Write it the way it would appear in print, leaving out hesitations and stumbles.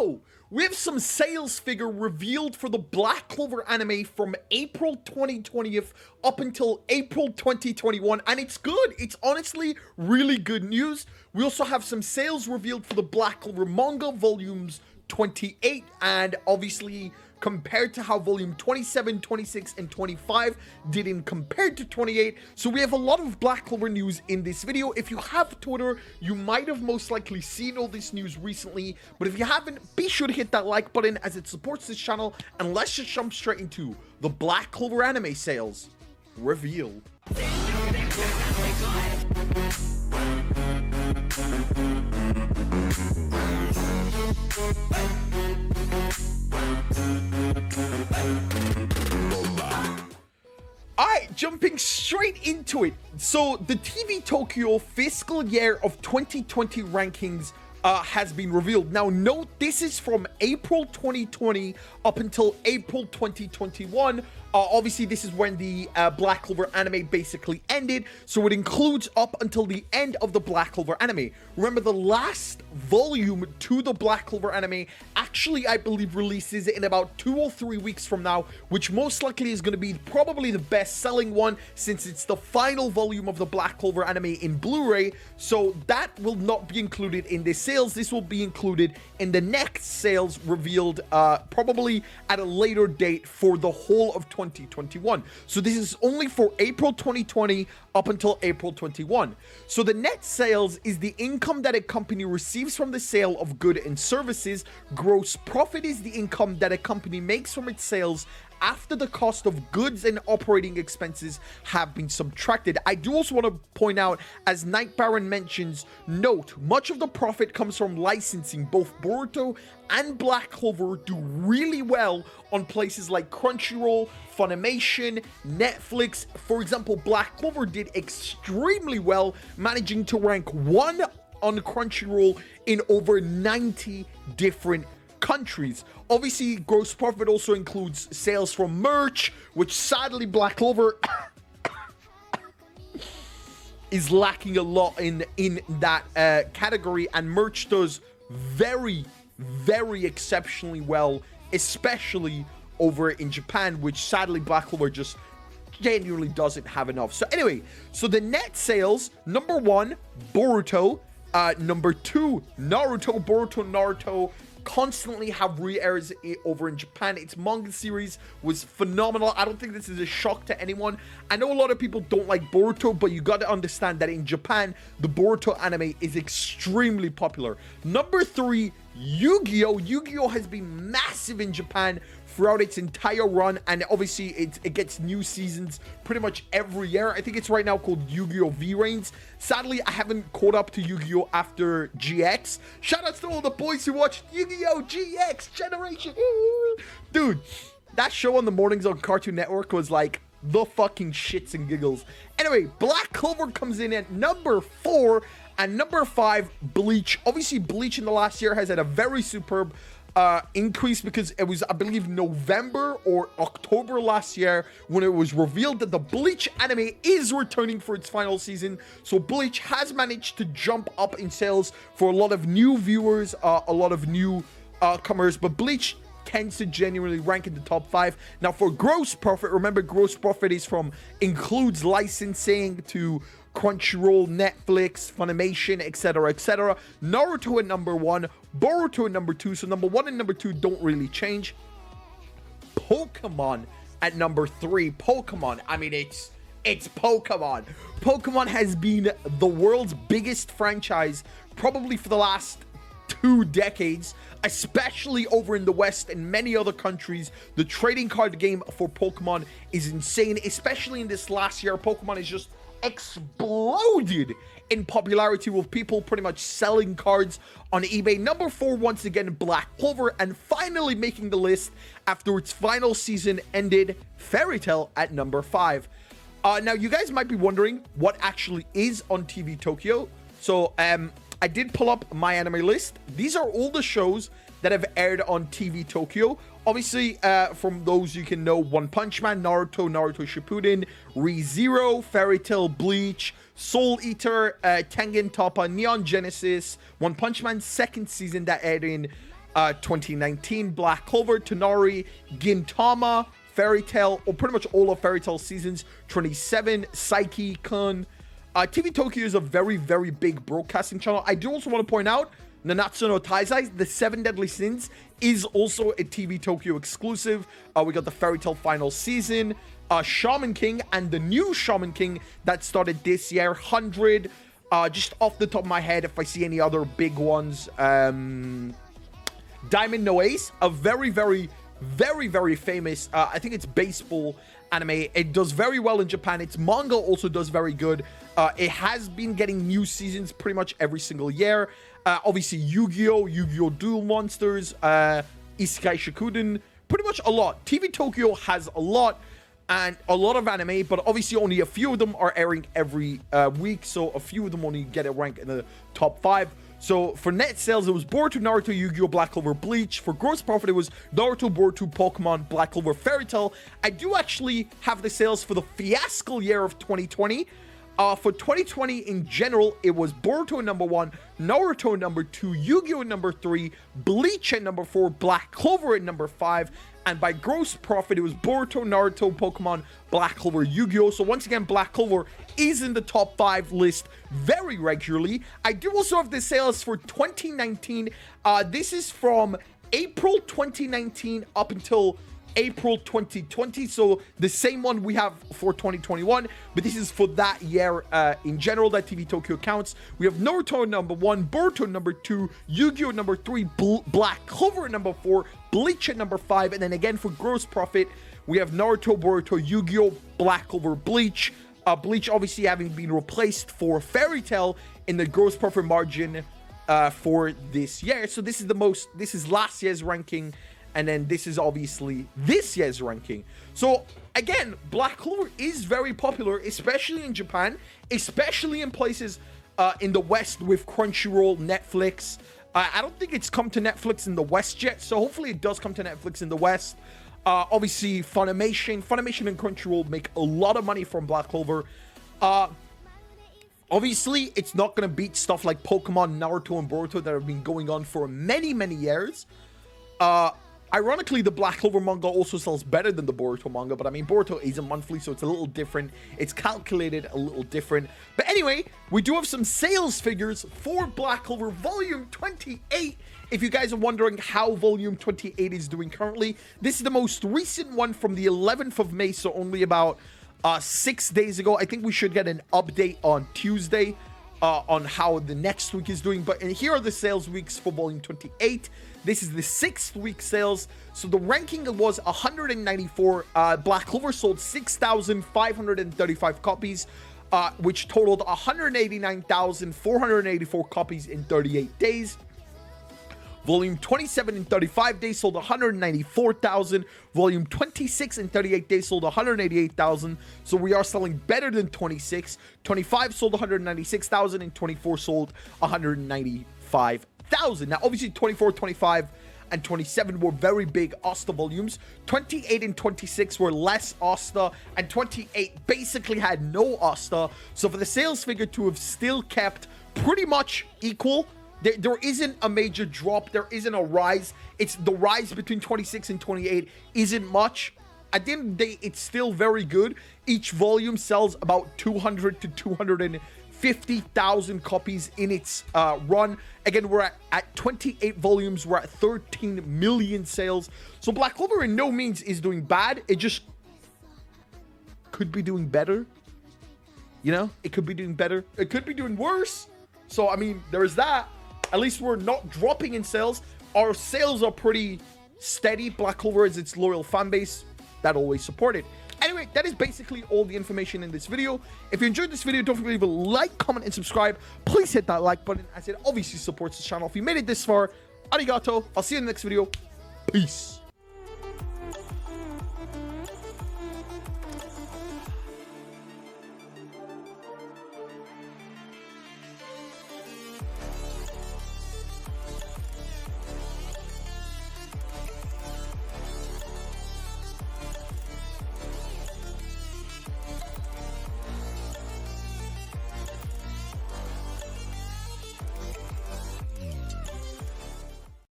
So, we have some sales figure revealed for the Black Clover anime from April 2020 up until April 2021, and it's good. It's honestly really good news. We also have some sales revealed for the Black Clover manga volumes 28, and obviously compared to how volume 27, 26, and 25 did in compared to 28. So we have a lot of Black Clover news in this video. If you have Twitter, you might have most likely seen all this news recently, but if you haven't, be sure to hit that like button as it supports this channel, and let's just jump straight into the Black Clover anime sales reveal. Alright, jumping straight into it. So the TV Tokyo fiscal year of 2020 rankings has been revealed. Now note, this is from April 2020 up until April 2021. Obviously this is when the Black Clover anime basically ended, so it includes up until the end of the Black Clover anime. Remember, the last volume to the Black Clover anime actually, I believe, releases in about 2 or 3 weeks from now, which most likely is going to be probably the best selling one since it's the final volume of the Black Clover anime in Blu-ray. So that will not be included in this sales. This will be included in the next sales revealed probably at a later date for the whole of 2021. So this is only for April 2020 up until April 21. So the net sales is the income that a company receives from the sale of goods and services. Gross profit is the income that a company makes from its sales after the cost of goods and operating expenses have been subtracted. I do also want to point out, as Night Baron mentions, note, much of the profit comes from licensing. Both Boruto and Black Clover do really well on places like Crunchyroll, Funimation, Netflix. For example, Black Clover did extremely well, managing to rank 1 on Crunchyroll in over 90 different countries. Obviously, gross profit also includes sales from merch, which sadly Black Clover is lacking a lot in that category, and merch does very exceptionally well, especially over in Japan, which sadly Black Clover just genuinely doesn't have enough. So anyway, so the net sales, number 1, Boruto, number 2, Naruto. Naruto constantly have re-airs over in Japan. Its manga series was phenomenal. I don't think this is a shock to anyone. I know a lot of people don't like Boruto, but you got to understand that in Japan, the Boruto anime is extremely popular. Number 3, Yu-Gi-Oh! Yu-Gi-Oh! Has been massive in Japan throughout its entire run, and obviously it gets new seasons pretty much every year. I think it's right now called Yu-Gi-Oh! V-Reigns. Sadly, I haven't caught up to Yu-Gi-Oh! After GX. Shoutouts to all the boys who watched Yu-Gi-Oh! GX Generation. Dude, that show on the mornings on Cartoon Network was like the fucking shits and giggles. Anyway, Black Clover comes in at number 4, and number 5, Bleach. Obviously, Bleach in the last year has had a very superb increase, because it was, I believe, November or October last year when it was revealed that the Bleach anime is returning for its final season. So Bleach has managed to jump up in sales for a lot of new viewers, a lot of new comers, but Bleach tends to genuinely rank in the top 5. Now for gross profit, remember, gross profit is includes licensing to Crunchyroll, Netflix, Funimation, etc. Naruto at number 1, Boruto at number 2. So number 1 and number 2 don't really change. Pokemon at number 3. Pokemon, I mean, it's Pokemon. Pokemon has been the world's biggest franchise probably for the last 2 decades, especially over in the West and many other countries. The trading card game for Pokemon is insane, especially in this last year. Pokemon is just exploded in popularity, with people pretty much selling cards on eBay. Number 4, once again, Black Clover, and finally making the list after its final season ended, Fairy Tail at number 5. Now you guys might be wondering what actually is on TV Tokyo. So I did pull up my anime list. These are all the shows that have aired on TV Tokyo. Obviously, from those you can know: One Punch Man, Naruto, Naruto Shippuden, Re:Zero, Fairy Tail, Bleach, Soul Eater, Tengen Toppa, Neon Genesis, One Punch Man's second season that aired in 2019 Black Clover, Tonari, Gintama, Fairy Tail, or pretty much all of Fairy Tail seasons 27, Psyche-kun. TV Tokyo is a very, very big broadcasting channel. I do also want to point out Nanatsu no Taizai, the 7 Deadly Sins, is also a TV Tokyo exclusive. We got the Fairy Tail final season, Shaman King, and the new Shaman King that started this year, 100. Just off the top of my head, if I see any other big ones, Diamond No Ace, a very, very, very, very famous, I think it's baseball anime. It does very well in Japan. Its manga also does very good. It has been getting new seasons pretty much every single year. Obviously, Yu-Gi-Oh!, Yu-Gi-Oh! Duel Monsters, Isekai Shikuden, pretty much a lot. TV Tokyo has a lot, and a lot of anime, but obviously only a few of them are airing every week, so a few of them only get a rank in the top 5. So for net sales, it was Boruto, Naruto, Yu-Gi-Oh!, Black Clover, Bleach. For gross profit, it was Naruto, Boruto, Pokemon, Black Clover, Fairy Tail. I do actually have the sales for the fiasco year of 2020. For 2020 in general, it was Boruto number 1, Naruto number 2, Yu-Gi-Oh! Number 3, Bleach at number 4, Black Clover at number 5, and by gross profit, it was Boruto, Naruto, Pokemon, Black Clover, Yu-Gi-Oh! So once again, Black Clover is in the top 5 list very regularly. I do also have the sales for 2019. This is from April 2019 up until April 2020, so the same one we have for 2021, but this is for that year in general that TV Tokyo counts. We have Naruto number 1, Boruto number 2, Yu-Gi-Oh! Number 3, Black Clover number 4, Bleach at number 5, and then again for gross profit, we have Naruto, Boruto, Yu-Gi-Oh!, Black Clover, Bleach. Bleach obviously having been replaced for Fairy Tail in the gross profit margin for this year. So this is last year's ranking, and then this is obviously this year's ranking. So again, Black Clover is very popular, especially in Japan, especially in places in the West with Crunchyroll, Netflix. I don't think it's come to Netflix in the West yet, so hopefully it does come to Netflix in the West. Obviously, Funimation and Crunchyroll make a lot of money from Black Clover. Obviously, it's not going to beat stuff like Pokemon, Naruto, and Boruto that have been going on for many, many years. Ironically, the Black Clover manga also sells better than the Boruto manga, but I mean, Boruto isn't monthly, so it's a little different. It's calculated a little different. But anyway, we do have some sales figures for Black Clover Volume 28. If you guys are wondering how Volume 28 is doing currently, this is the most recent one from the 11th of May, so only about 6 days ago. I think we should get an update on Tuesday on how the next week is doing. But here are the sales weeks for Volume 28. This is the 6th week sales. So the ranking was 194. Black Clover sold 6,535 copies, which totaled 189,484 copies in 38 days. Volume 27 in 35 days sold 194,000. Volume 26 in 38 days sold 188,000. So we are selling better than 26. 25 sold 196,000 and 24 sold 195,000. Now, obviously, 24, 25, and 27 were very big Asta volumes. 28 and 26 were less Asta, and 28 basically had no Asta. So for the sales figure to have still kept pretty much equal, there isn't a major drop. There isn't a rise. It's the rise between 26 and 28 isn't much. At the end of the day, it's still very good. Each volume sells about 200 to 250,000 copies in its run. Again, we're at 28 volumes. We're at 13 million sales. So Black Clover in no means is doing bad. It just could be doing better. You know, it could be doing better. It could be doing worse. So, I mean, there's that. At least we're not dropping in sales. Our sales are pretty steady. Black Clover is its loyal fan base that always support it. Anyway, that is basically all the information in this video. If you enjoyed this video, don't forget to leave a like, comment, and subscribe. Please hit that like button as it obviously supports the channel. If you made it this far, arigato. I'll see you in the next video. Peace.